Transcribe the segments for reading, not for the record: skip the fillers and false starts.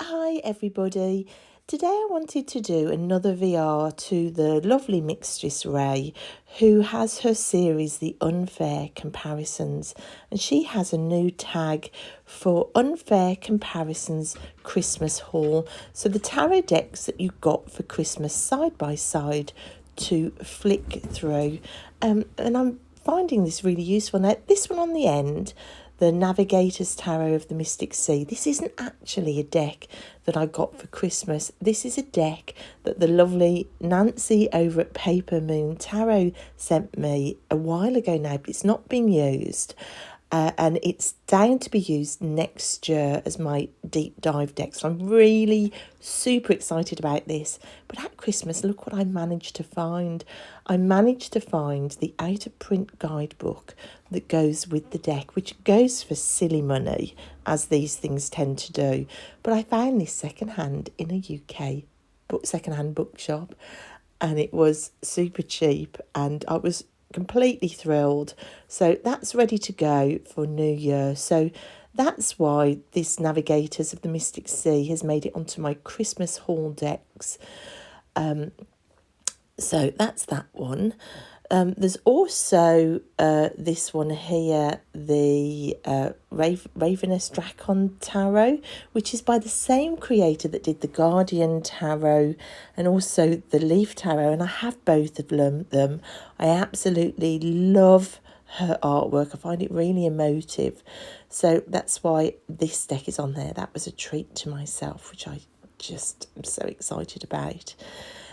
Hi everybody. Today I wanted to do another VR to the lovely Mistress Ray, who has her series The Unfair Comparisons, and she has a new tag for Unfair Comparisons Christmas Haul. So the tarot decks that you got for Christmas side by side to flick through, and I'm finding this really useful. Now this one on the end, the Navigators Tarot of the Mystic Sea. This isn't actually a deck that I got for Christmas. This is a deck that the lovely Nancy over at Paper Moon Tarot sent me a while ago now, but it's not been used. And it's down to be used next year as my deep dive deck. So I'm really super excited about this. But at Christmas, look what I managed to find. I managed to find the out-of-print guidebook that goes with the deck, which goes for silly money, as these things tend to do. But I found this secondhand in a UK secondhand bookshop, and it was super cheap, and I was completely thrilled. So that's ready to go for New Year. So that's why this Navigators of the Mystic Sea has made it onto my Christmas haul decks. So that's that one. There's also this one here, the Ravenous Dracon Tarot, which is by the same creator that did the Guardian Tarot and also the Leaf Tarot, and I have both of them. I absolutely love her artwork. I find it really emotive. So that's why this deck is on there. That was a treat to myself, which I just am so excited about.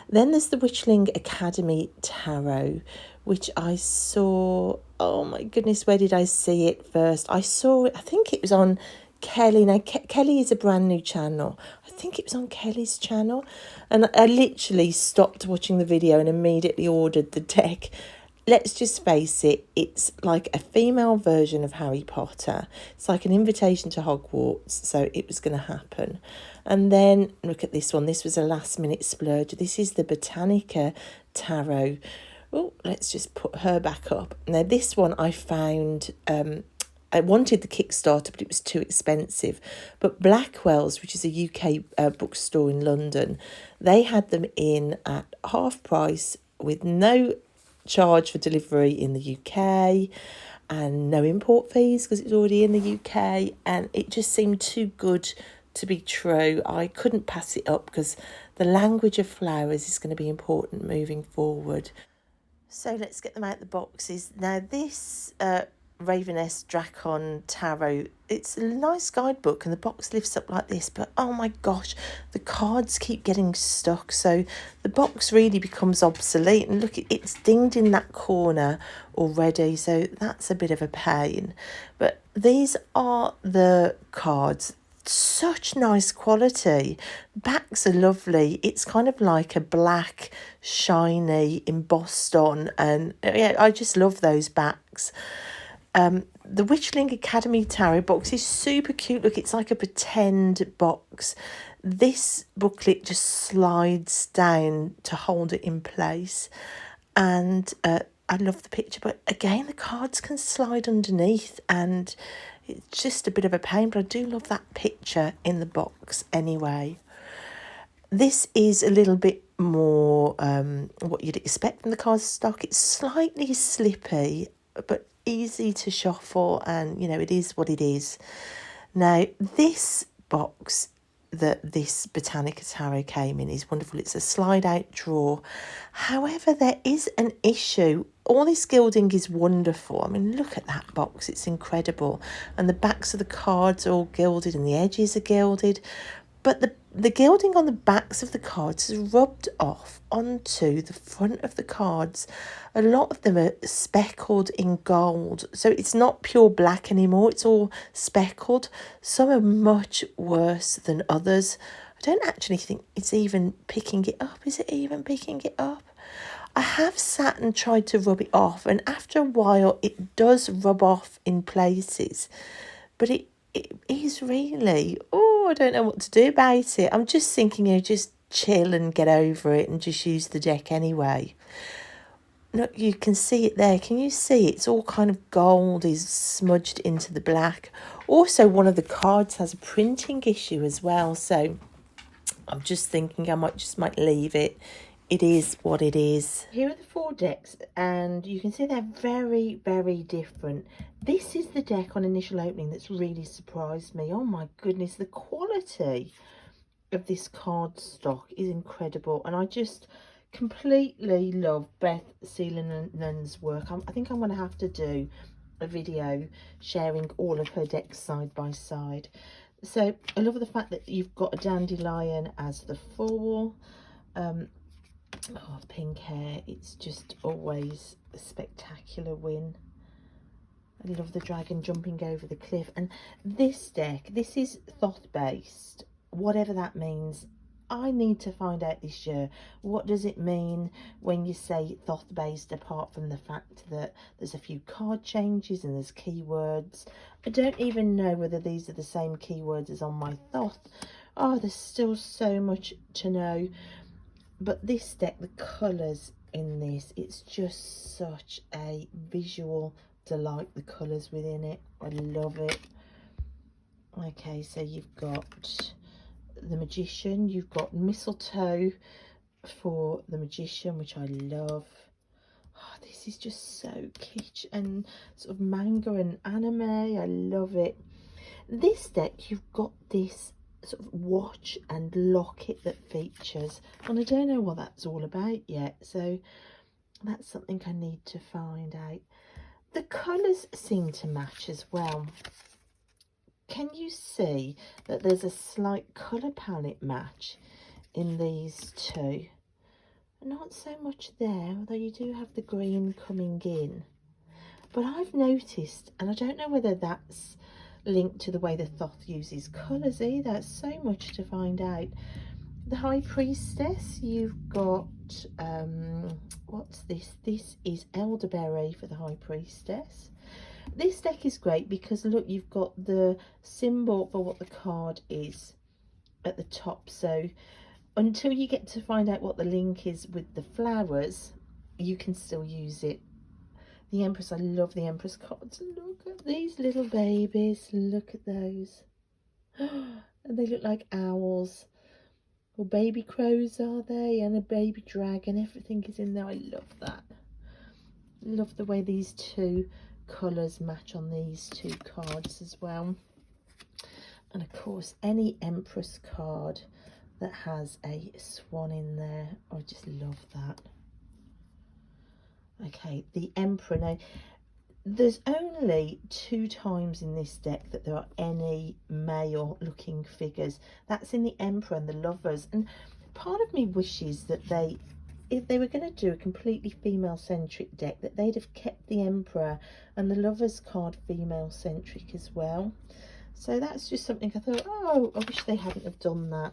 Then there's the Witchling Academy Tarot, which I saw, oh my goodness, where did I see it first? I saw it, I think it was on Kelly. Now, Kelly is a brand new channel. I think it was on Kelly's channel. And I literally stopped watching the video and immediately ordered the deck. Let's just face it, it's like a female version of Harry Potter. It's like an invitation to Hogwarts, so it was going to happen. And then, look at this one. This was a last-minute splurge. This is the Botanica Tarot. Oh, let's just put her back up. Now, this one I found... I wanted the Kickstarter, but it was too expensive. But Blackwell's, which is a UK bookstore in London, they had them in at half price with no charge for delivery in the UK and no import fees because it's already in the UK, and it just seemed too good to be true. I couldn't pass it up because the language of flowers is going to be important moving forward. So let's get them out the boxes. Now this Raveness Drakon Tarot, it's a nice guidebook and the box lifts up like this, but oh my gosh, the cards keep getting stuck, so the box really becomes obsolete, and look, it's dinged in that corner already, so that's a bit of a pain. But these are the cards. Such nice quality. Backs are lovely. It's kind of like a black shiny embossed on, and yeah, I just love those backs. The Witchling Academy Tarot box is super cute. Look, it's like a pretend box. This booklet just slides down to hold it in place, and I love the picture, but again, the cards can slide underneath, and it's just a bit of a pain, but I do love that picture in the box anyway. This is a little bit more what you'd expect from the cardstock. It's slightly slippy, but easy to shuffle, and you know, it is what it is. Now this box that this Botanica Tarot came in is wonderful. It's a slide out drawer. However, there is an issue. All this gilding is wonderful. I mean, look at that box, it's incredible, and the backs of the cards are all gilded and the edges are gilded, but the gilding on the backs of the cards is rubbed off onto the front of the cards. A lot of them are speckled in gold, so it's not pure black anymore, it's all speckled. Some are much worse than others. I don't actually think it's even picking it up. Is it even picking it up? I have sat and tried to rub it off, and after a while it does rub off in places, but it is really, I don't know what to do about it. I'm just thinking, just chill and get over it and just use the deck anyway. Look, you can see it there. Can you see? It's all kind of gold is smudged into the black. Also, one of the cards has a printing issue as well, so I'm just thinking I might leave it. It is what it is. Here are the 4 decks, and you can see they're very, very different. This is the deck on initial opening that's really surprised me. Oh my goodness, the quality of this card stock is incredible, and I just completely love Beth Seelan's work. I think I'm going to have to do a video sharing all of her decks side by side. So I love the fact that you've got a dandelion as the 4. Oh, pink hair, it's just always a spectacular win. I love the dragon jumping over the cliff. And this deck, this is Thoth based, whatever that means. I need to find out this year, what does it mean when you say Thoth based, apart from the fact that there's a few card changes and there's keywords. I don't even know whether these are the same keywords as on my Thoth. Oh, there's still so much to know. But this deck, the colours in this, it's just such a visual delight, the colours within it. I love it. Okay, so you've got the Magician, you've got mistletoe for the Magician, which I love. Oh, this is just so kitsch and sort of manga and anime. I love it. This deck, you've got this sort of watch and locket that features, and I don't know what that's all about yet, so that's something I need to find out. The colours seem to match as well. Can you see that there's a slight colour palette match in these two? Not so much there, although you do have the green coming in. But I've noticed, and I don't know whether that's linked to the way the Thoth uses colours either. So much to find out. The High Priestess, you've got, what's this? This is Elderberry for the High Priestess. This deck is great because, look, you've got the symbol for what the card is at the top. So until you get to find out what the link is with the flowers, you can still use it. The Empress, I love the Empress cards. Look at these little babies. Look at those. And they look like owls. Or baby crows, are they? And a baby dragon. Everything is in there. I love that. Love the way these two colours match on these 2 cards as well. And of course, any Empress card that has a swan in there, I just love that. Okay, the Emperor. Now, there's only 2 times in this deck that there are any male looking figures. That's in the Emperor and the Lovers. And part of me wishes that if they were going to do a completely female centric deck, that they'd have kept the Emperor and the Lovers card female centric as well. So that's just something I thought, oh, I wish they hadn't have done that.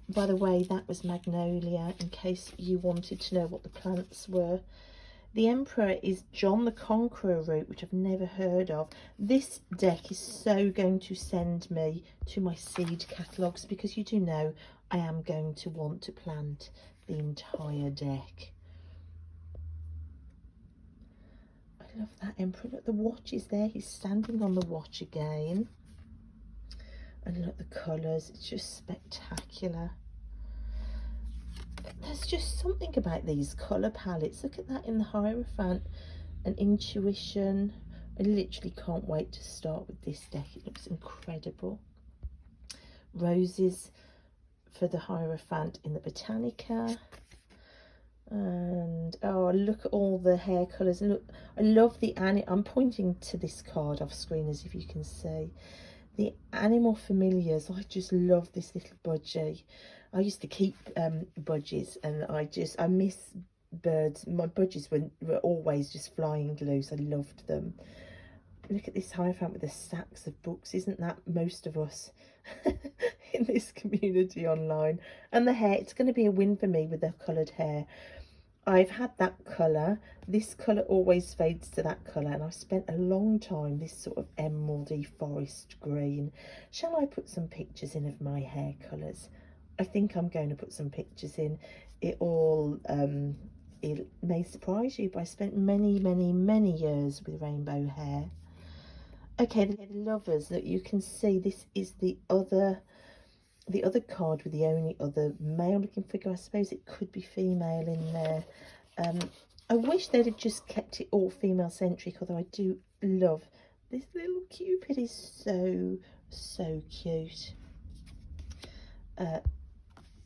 By the way, that was Magnolia, in case you wanted to know what the plants were. The Emperor is John the Conqueror root, which I've never heard of. This deck is so going to send me to my seed catalogues, because you do know I am going to want to plant the entire deck. I love that Emperor. Look, the watch is there. He's standing on the watch again. And look at the colours. It's just spectacular. There's just something about these colour palettes. Look at that in the Hierophant and Intuition. I literally can't wait to start with this deck. It looks incredible. Roses for the Hierophant in the Botanica. And oh, look at all the hair colours. And look, I love the I'm pointing to this card off screen, as if you can see. The animal familiars. I just love this little budgie. I used to keep budgies, and I miss birds. My budgies were always just flying loose. I loved them. Look at this Hierophant with the stacks of books. Isn't that most of us in this community online? And the hair, it's going to be a win for me with the coloured hair. I've had that colour. This colour always fades to that colour, and I've spent a long time this sort of emeraldy forest green. Shall I put some pictures in of my hair colours? I think I'm going to put some pictures in. It may surprise you, but I spent many, many, many years with rainbow hair. Okay, the lovers, that you can see, this is the other card with the only other male looking figure. I suppose it could be female in there. I wish they'd have just kept it all female centric, although I do love this little Cupid. Is so cute.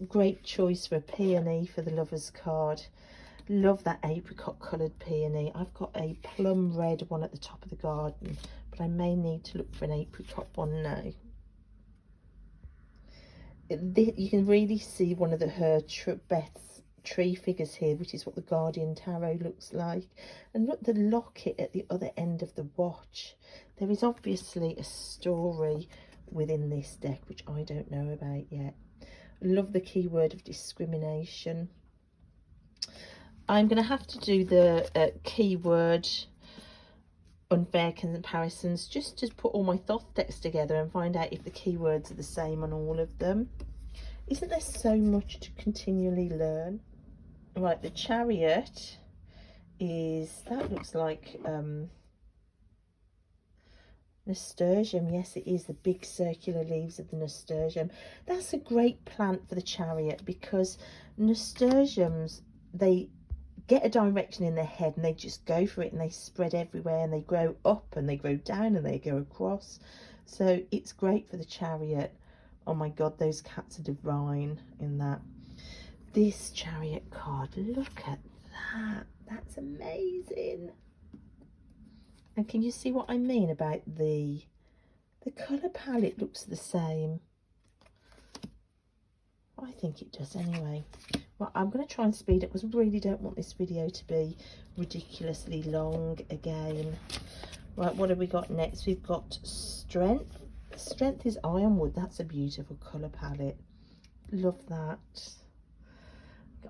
Great choice for a peony for the lovers card. Love that apricot coloured peony. I've got a plum red one at the top of the garden, but I may need to look for an apricot one now. You can really see one of Beth's tree figures here, which is what the Guardian Tarot looks like. And look, the locket at the other end of the watch. There is obviously a story within this deck, which I don't know about yet. Love the keyword of discrimination. I'm going to have to do the keyword unfair comparisons just to put all my Thoth decks together and find out if the keywords are the same on all of them. Isn't there so much to continually learn? Right, the Chariot is, that looks like nasturtium. Yes, it is the big circular leaves of the nasturtium. That's a great plant for the Chariot, because nasturtiums, they get a direction in their head and they just go for it, and they spread everywhere, and they grow up and they grow down and they go across. So it's great for the Chariot. Oh my god, those cats are divine in that. This Chariot card, look at that. That's amazing. And can you see what I mean about the colour palette looks the same? I think it does anyway. Well, I'm going to try and speed up because I really don't want this video to be ridiculously long again. Right, what have we got next? We've got Strength. Strength is Ironwood. That's a beautiful colour palette. Love that.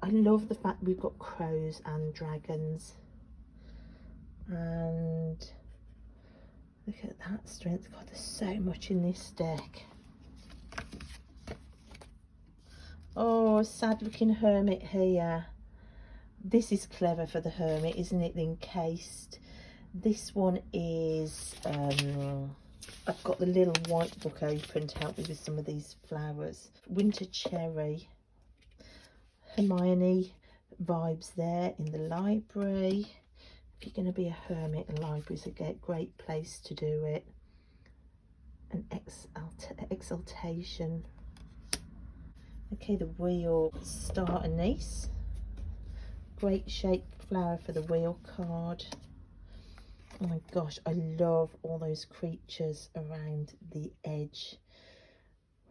I love the fact we've got crows and dragons. And look at that Strength. God, there's so much in this deck. Oh, sad looking hermit here. This is clever for the hermit, isn't it? Encased. This one is, I've got the little white book open to help me with some of these flowers. Winter Cherry. Hermione vibes there in the library. If you're going to be a hermit, a library is a great place to do it. An exaltation. Okay, the wheel, Star Anise. Great shaped flower for the wheel card. Oh my gosh, I love all those creatures around the edge.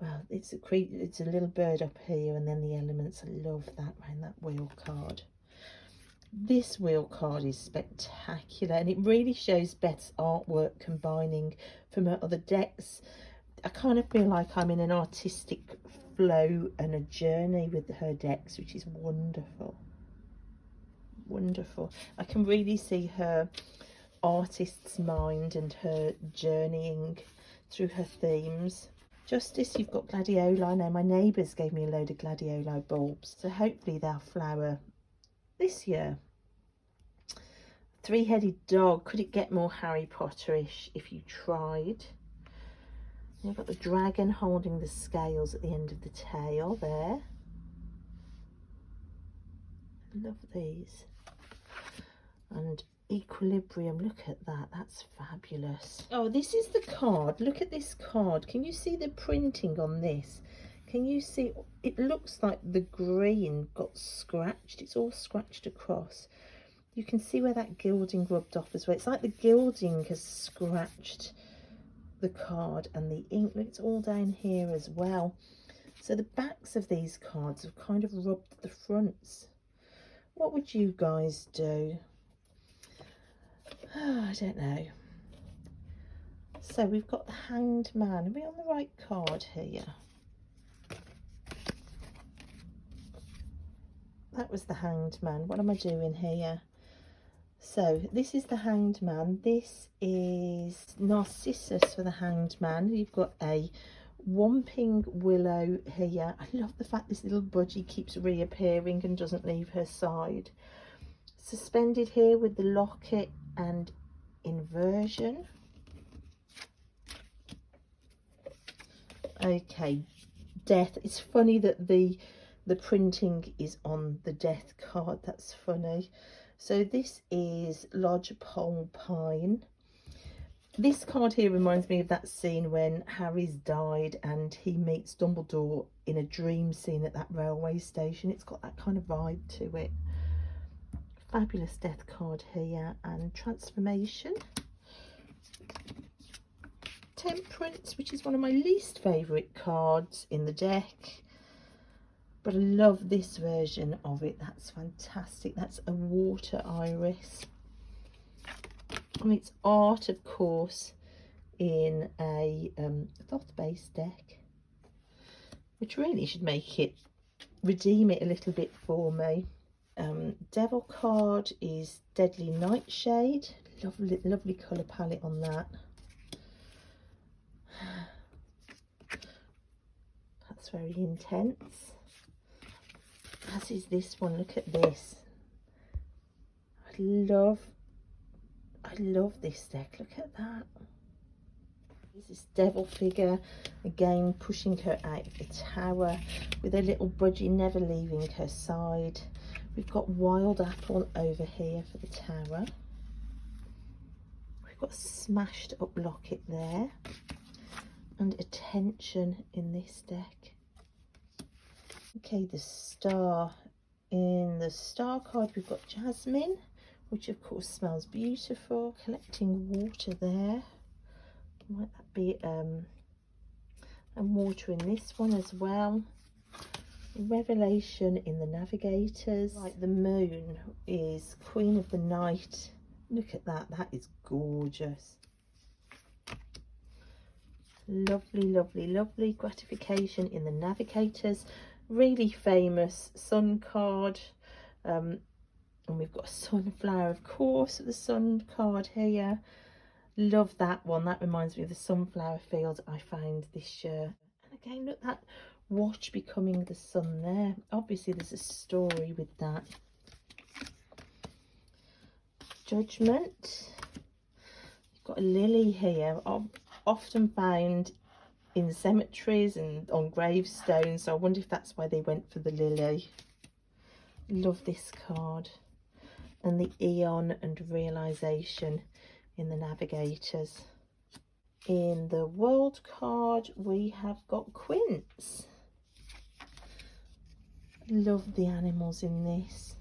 Well, it's a little bird up here, and then the elements. I love that around that wheel card. This wheel card is spectacular, and it really shows Beth's artwork combining from her other decks. I kind of feel like I'm in an artistic flow and a journey with her decks, which is wonderful. Wonderful. I can really see her artist's mind and her journeying through her themes. Justice, you've got gladioli. Now, my neighbours gave me a load of gladioli bulbs, so hopefully they'll flower this year. Three-headed dog. Could it get more Harry Potterish if you tried? You've got the dragon holding the scales at the end of the tail there. I love these. And Equilibrium, look at that, that's fabulous. Oh, this is the card. Look at this card. Can you see the printing on this? Can you see? It looks like the green got scratched. It's all scratched across. You can see where that gilding rubbed off as well. It's like the gilding has scratched the card, and the ink, it's all down here as well. So the backs of these cards have kind of rubbed the fronts. What would you guys do? Oh, I don't know. So we've got the Hanged Man. Are we on the right card here? That was the Hanged Man. What am I doing here? So this is the Hanged Man. This is Narcissus for the Hanged Man. You've got a Whomping Willow here. I love the fact this little budgie keeps reappearing and doesn't leave her side. Suspended here with the locket and inversion. Okay, death. It's funny that the printing is on the death card. That's funny. So this is Lodgepole Pine. This card here reminds me of that scene when Harry's died and he meets Dumbledore in a dream scene at that railway station. It's got that kind of vibe to it. Fabulous death card here, and transformation. Temperance, which is one of my least favourite cards in the deck, but I love this version of it. That's fantastic. That's a water iris. And it's art, of course, in a Thoth-based deck, which really should make it, redeem it a little bit for me. Devil card is Deadly Nightshade. Lovely, lovely colour palette on that. That's very intense. As is this one. Look at this. I love this deck. Look at that. There's this devil figure again pushing her out of the tower with her little budgie never leaving her side. We've got Wild Apple over here for the tower. We've got Smashed Up Locket there, and Attention in this deck. Okay, the Star. In the Star card we've got Jasmine, which of course smells beautiful. Collecting water there. Might that be and water in this one as well. Revelation in the Navigators. Right, the Moon is Queen of the Night. Look at that. That is gorgeous. Lovely, lovely, lovely. Gratification in the Navigators. Really famous Sun card. And we've got a Sunflower, of course, the Sun card here. Love that one. That reminds me of the sunflower field I found this year. And again, look, that watch becoming the sun there. Obviously there's a story with that. Judgment. You've got a lily here, often found in cemeteries and on gravestones, so I wonder if that's why they went for the lily. Love this card. And the Eon and Realization in the Navigators. In the World card we have got Quince. Love the animals in this.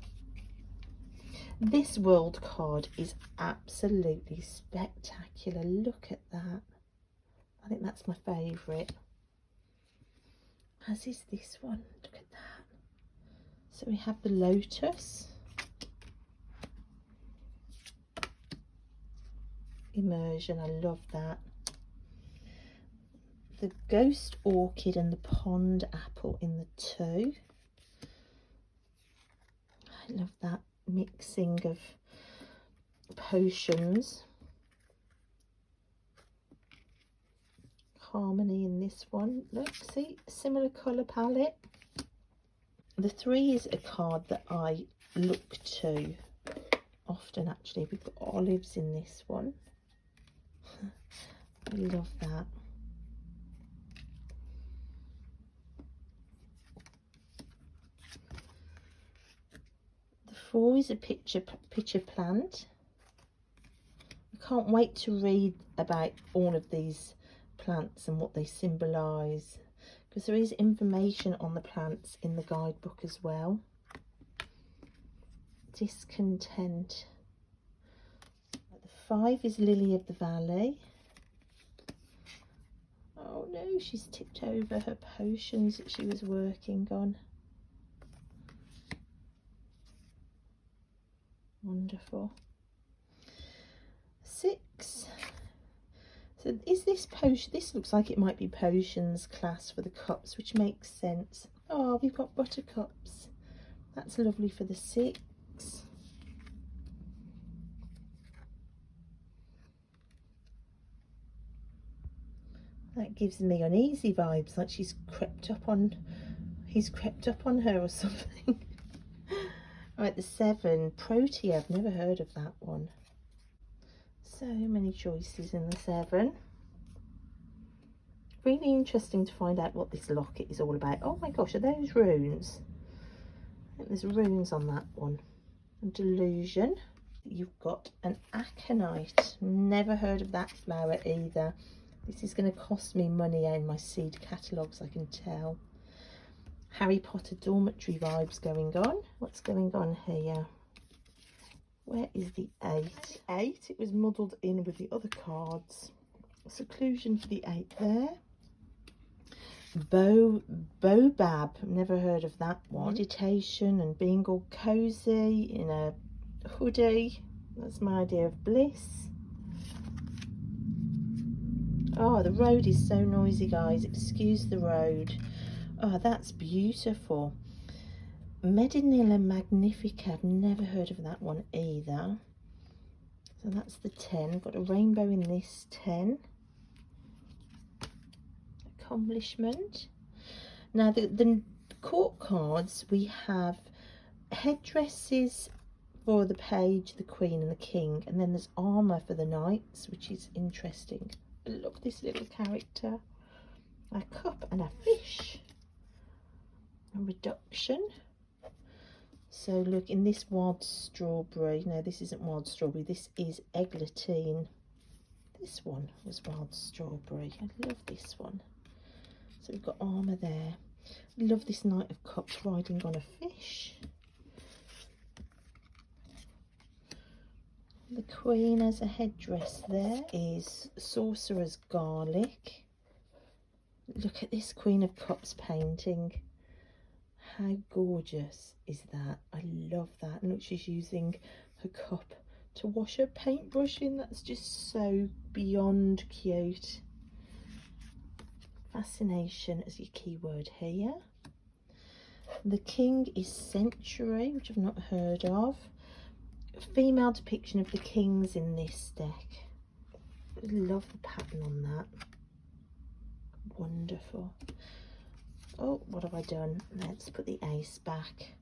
This World card is absolutely spectacular. Look at that. I think that's my favourite. As is this one. Look at that. So we have the Lotus. Immersion, I love that. The Ghost Orchid and the Pond Apple in the 2. I love that mixing of potions. Harmony in this one. Look, see, similar colour palette. The 3 is a card that I look to often, actually. We've got olives in this one. I love that. The 4 is a picture plant. I can't wait to read about all of these plants and what they symbolise, because there is information on the plants in the guidebook as well. Discontent. The 5 is Lily of the Valley. Oh no, she's tipped over her potions that she was working on. Wonderful. 6. So is this potion? This looks like it might be potions class for the cups, which makes sense. Oh, we've got buttercups. That's lovely for the 6. That gives me uneasy vibes, like he's crept up on her or something. Right, the 7, Protea. I've never heard of that one. So many choices in the 7. really interesting to find out what this locket is all about. Oh my gosh, are those runes? I think there's runes on that one. A delusion. You've got an aconite. Never heard of that flower either. This is going to cost me money in my seed catalogues, I can tell. Harry Potter dormitory vibes going on. What's going on here? Where is the 8? 8, it was muddled in with the other cards. Seclusion for the 8 there. Bobab, never heard of that one. Meditation and being all cozy in a hoodie. That's my idea of bliss. Oh, the road is so noisy, guys. Excuse the road. Oh, that's beautiful. Medinilla Magnifica, I've never heard of that one either. So that's the 10. Got a rainbow in this 10. Accomplishment. Now the court cards, we have headdresses for the page, the queen and the king, and then there's armour for the knights, which is interesting. I love this little character. A cup and a fish. A reduction. So look, in this wild strawberry, no, this isn't wild strawberry, this is eglantine. This one was wild strawberry. I love this one. So we've got armour there. Love this Knight of Cups riding on a fish. The Queen as a headdress there is Sorcerer's Garlic. Look at this Queen of Cups painting. How gorgeous is that? I love that. And look, she's using her cup to wash her paintbrush in. That's just so beyond cute. Fascination as your keyword here. The King is Century, which I've not heard of. Female depiction of the kings in this deck. Love the pattern on that. Wonderful. Oh, what have I done? Let's put the ace back.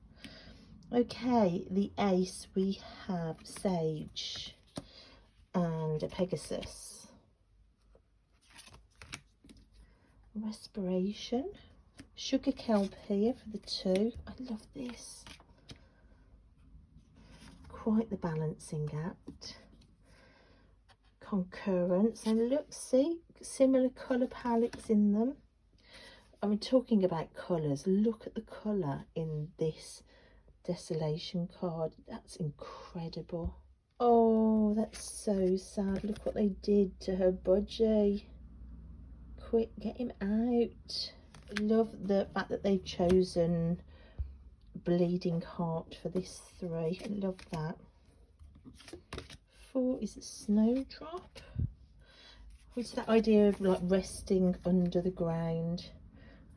Okay, the ace, we have Sage and a Pegasus. Respiration. Sugar Kelp here for the 2. I love this. Quite the balancing act. Concurrence. And look, see, similar colour palettes in them. I mean, talking about colours, look at the colour in this Desolation card. That's incredible. Oh, that's so sad. Look what they did to her budgie. Quick, get him out. Love the fact that they've chosen Bleeding Heart for this 3. I love that. 4 is a Snowdrop. It's that idea of like resting under the ground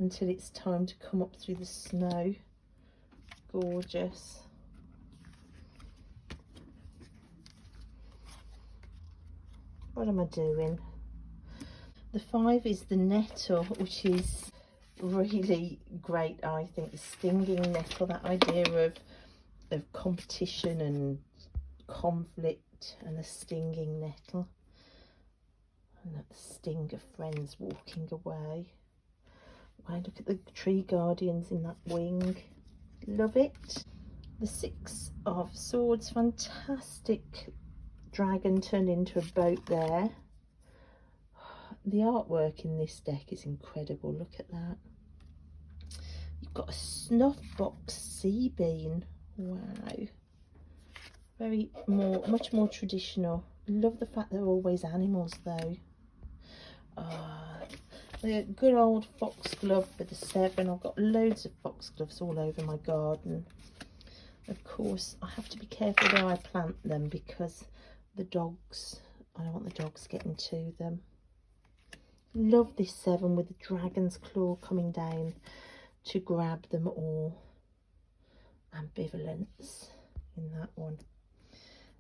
until it's time to come up through the snow. Gorgeous. What am I doing? The 5 is the Nettle, which is really great, I think. The stinging nettle, that idea of competition and conflict, and the stinging nettle. And that sting of friends walking away. Wow, look at the tree guardians in that wing. Love it. The 6 of Swords, fantastic dragon turned into a boat there. The artwork in this deck is incredible. Look at that. You've got a snuff box sea bean. Wow. Much more traditional. Love the fact they're always animals though. The good old foxglove for the 7. I've got loads of foxgloves all over my garden. Of course, I have to be careful where I plant them because the dogs, I don't want the dogs getting to them. Love this 7 with the dragon's claw coming down to grab them all. Ambivalence in that one.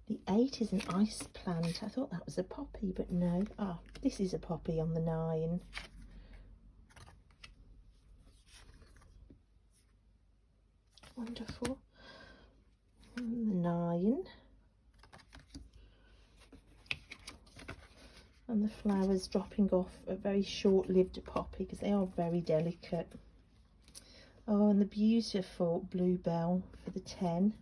The 8 is an ice plant. I thought that was a poppy, but no. Ah, this is a poppy on the 9. Wonderful. And the 9. And And the flowers dropping off a very short-lived poppy because they are very delicate. Oh, and the beautiful bluebell for the 10.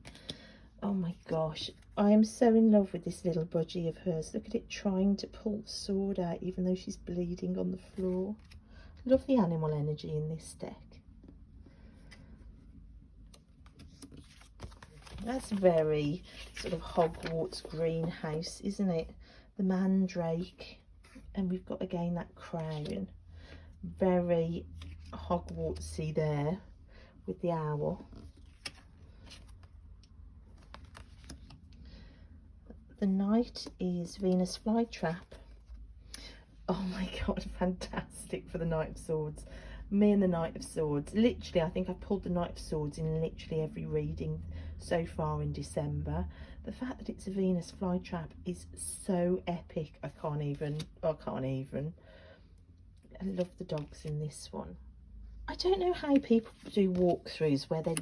Oh my gosh, I am so in love with this little budgie of hers. Look at it trying to pull the sword out even though she's bleeding on the floor. Love the animal energy in this deck. That's very sort of Hogwarts greenhouse, isn't it? The mandrake, and we've got again that crown. Very Hogwartsy there with the owl. The knight is Venus flytrap. Oh my god, fantastic for the Knight of Swords. Me and the Knight of Swords. Literally, I think I've pulled the Knight of Swords in literally every reading so far in December. The fact that it's a Venus flytrap is so epic. I can't even. I love the dogs in this one. I don't know how people do walkthroughs where their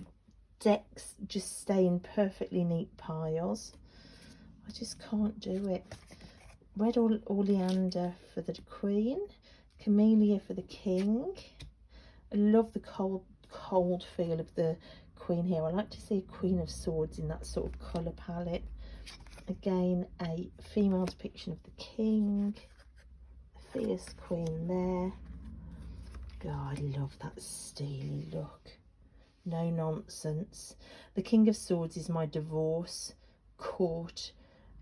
decks just stay in perfectly neat piles. I just can't do it. Red oleander for the Queen, Camellia for the King. I love the cold feel of the Queen here. I like to see a Queen of Swords in that sort of colour palette. Again, a female depiction of the King, a fierce Queen there. God, I love that steely look. No nonsense. The King of Swords is my divorce court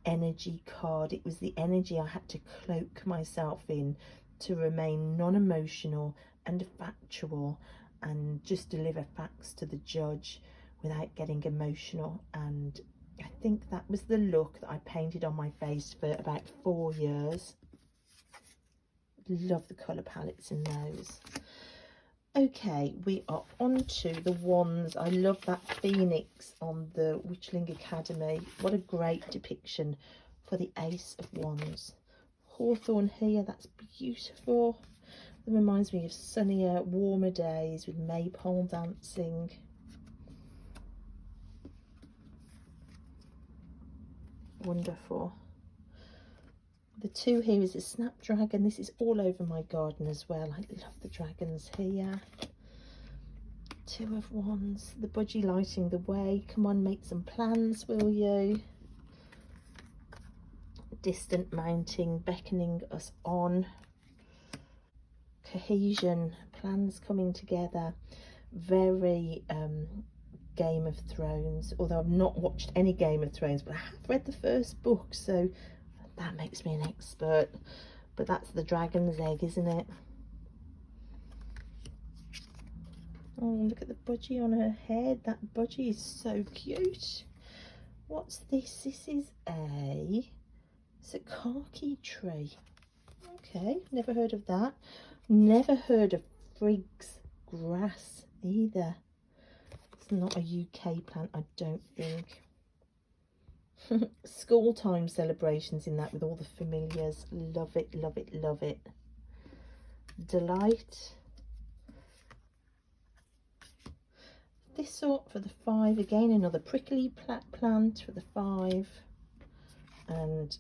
energy card. It was the energy I had to cloak myself in to remain non-emotional and factual and just deliver facts to the judge without getting emotional. And I think that was the look that I painted on my face for about 4 years. Love the colour palettes in those. Okay, we are on to the wands. I love that phoenix on the Witchling Academy. What a great depiction for the Ace of Wands. Hawthorn here, that's beautiful. It reminds me of sunnier, warmer days with maypole dancing. Wonderful. The 2 here is a snapdragon. This is all over my garden as well. I love the dragons here. 2 of Wands. The budgie lighting the way. Come on, make some plans, will you? Distant mounting, beckoning us on. Cohesion, plans coming together. Very Game of Thrones. Although I've not watched any Game of Thrones, but I have read the first book, so that makes me an expert. But that's the dragon's egg, isn't it? Oh, look at the budgie on her head. That budgie is so cute. What's this? This is it's a khaki tree. Okay, never heard of that. Never heard of Frig's grass either. It's not a UK plant, I don't think. School time celebrations in that with all the familiars. Love it, love it, love it. Delight. This sort for the 5. Again, another prickly plant for the 5. And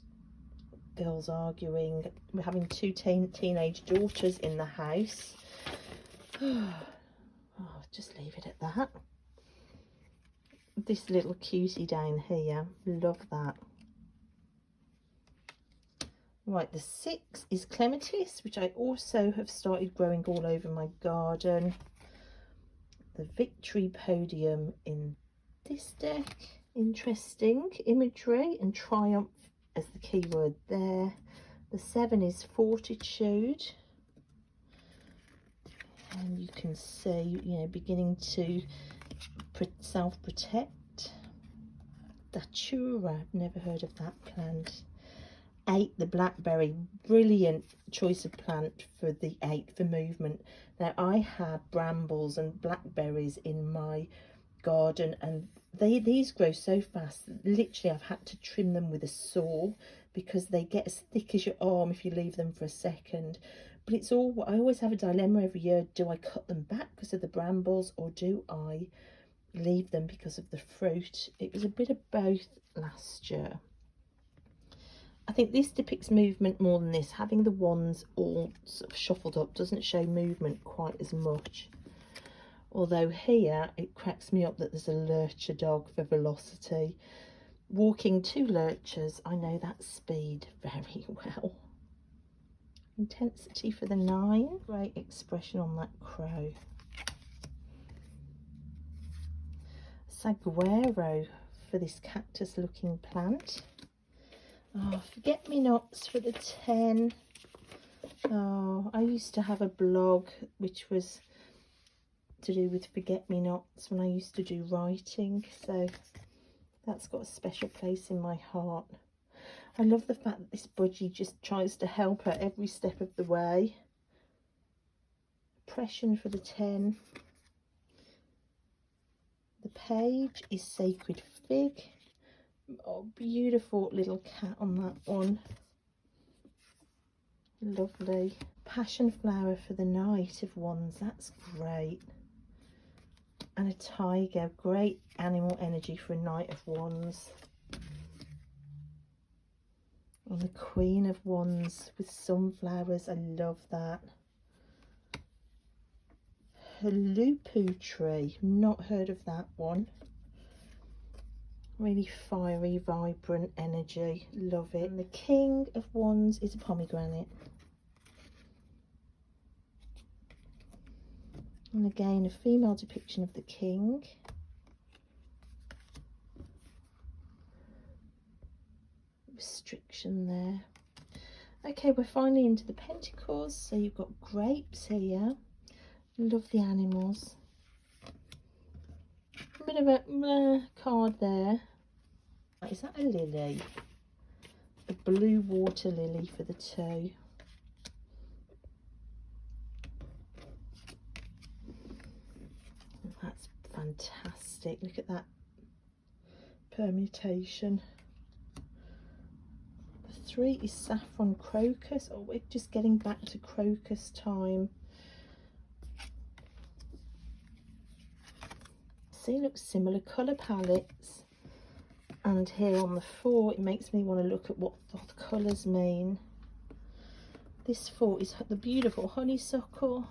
girls arguing. We're having 2 teenage daughters in the house. Oh, just leave it at that. This little cutie down here, love that. Right, the 6 is clematis, which I also have started growing all over my garden. The victory podium in this deck, interesting imagery, and triumph as the keyword there. The 7 is fortitude, and you can see, you know, beginning to self-protect. Datura, I've never heard of that plant. 8, the blackberry, brilliant choice of plant for the 8 for movement. Now I have brambles and blackberries in my garden, and these grow so fast that literally I've had to trim them with a saw because they get as thick as your arm if you leave them for a second. But it's all, I always have a dilemma every year. Do I cut them back because of the brambles, or do I leave them because of the fruit? It was a bit of both last year. I think this depicts movement more than this. Having the wands all sort of shuffled up doesn't show movement quite as much. Although here it cracks me up that there's a lurcher dog for velocity. Walking 2 lurchers, I know that speed very well. Intensity for the 9. Great expression on that crow. Saguaro for this cactus looking plant. Oh, forget-me-nots for the 10. Oh, I used to have a blog which was to do with forget-me-nots when I used to do writing, so that's got a special place in my heart. I love the fact that this budgie just tries to help her every step of the way. Oppression for the 10. The page is Sacred Fig. Oh, beautiful little cat on that one. Lovely. Passion flower for the Knight of Wands. That's great. And a tiger. Great animal energy for a Knight of Wands. And the Queen of Wands with sunflowers. I love that. Halupu tree. Not heard of that one. Really fiery, vibrant energy. Love it. And the King of Wands is a pomegranate. And again, a female depiction of the king. Restriction there. Okay, we're finally into the pentacles. So you've got grapes here. Love the animals. A bit of a card there. Is that a lily? A blue water lily for the 2. That's fantastic. Look at that permutation. The 3 is saffron crocus. Oh, we're just getting back to crocus time. See, look, similar colour palettes. And here on the 4, it makes me want to look at what the colours mean. This 4 is the beautiful honeysuckle.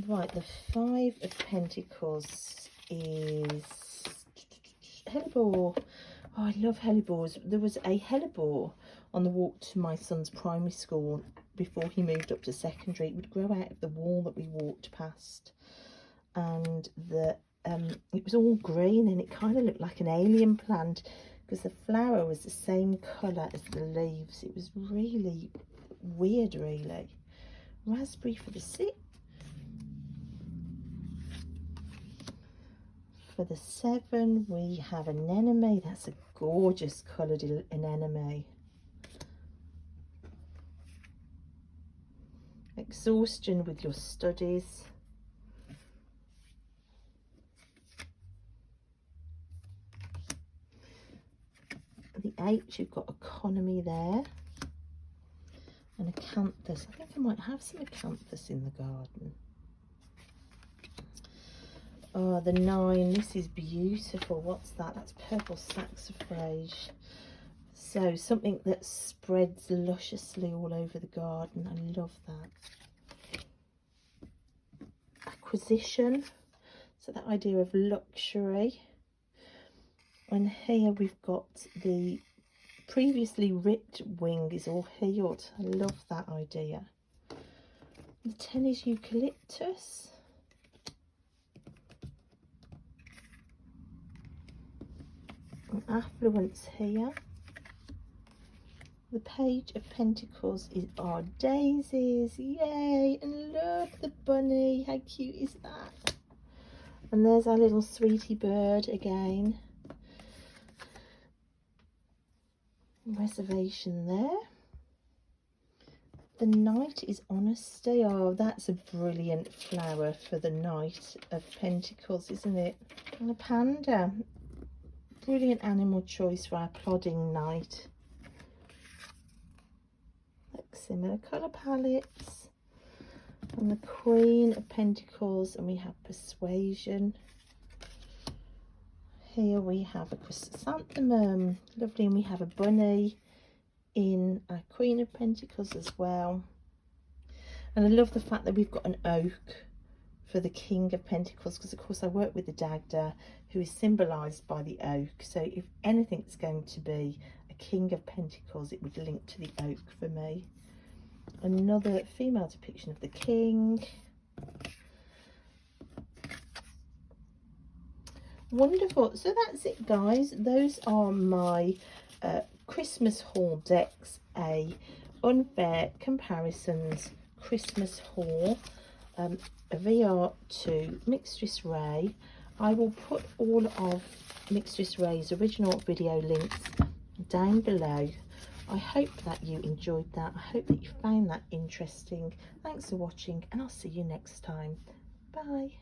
Right, the 5 of Pentacles is hellebore. Oh, I love hellebores. There was a hellebore on the walk to my son's primary school before he moved up to secondary. It would grow out of the wall that we walked past. And it was all green and it kind of looked like an alien plant because the flower was the same colour as the leaves. It was really weird, really. Raspberry for the 6. For the 7, we have an anemone. That's a gorgeous coloured anemone. Exhaustion with your studies. The 8, you've got economy there. And acanthus. I think I might have some acanthus in the garden. Oh, the 9, this is beautiful. What's that? That's purple saxifrage. So something that spreads lusciously all over the garden. I love that. Acquisition. So that idea of luxury. And here we've got the previously ripped wing is all healed. I love that idea. The 10 is eucalyptus. And affluence here. The Page of Pentacles is our daisies. Yay! And look, the bunny. How cute is that? And there's our little sweetie bird again. Reservation there. The Knight is honesty. Oh, that's a brilliant flower for the Knight of Pentacles, isn't it? And a panda. Brilliant animal choice for our plodding knight. Like similar colour palettes. And the Queen of Pentacles, and we have Persuasion. here we have a chrysanthemum, lovely, and we have a bunny in our Queen of Pentacles as well. And I love the fact that we've got an oak for the King of Pentacles, because of course I work with the Dagda, who is symbolised by the oak. So if anything's going to be a King of Pentacles, it would link to the oak for me. Another female depiction of the King. Wonderful. So that's it, guys. Those are my Christmas haul decks, a unfair comparisons Christmas haul, a VR to Mistress Ray. I will put all of Mistress Ray's original video links down below. I hope that you enjoyed that. I hope that you found that interesting. Thanks for watching, and I'll see you next time. Bye.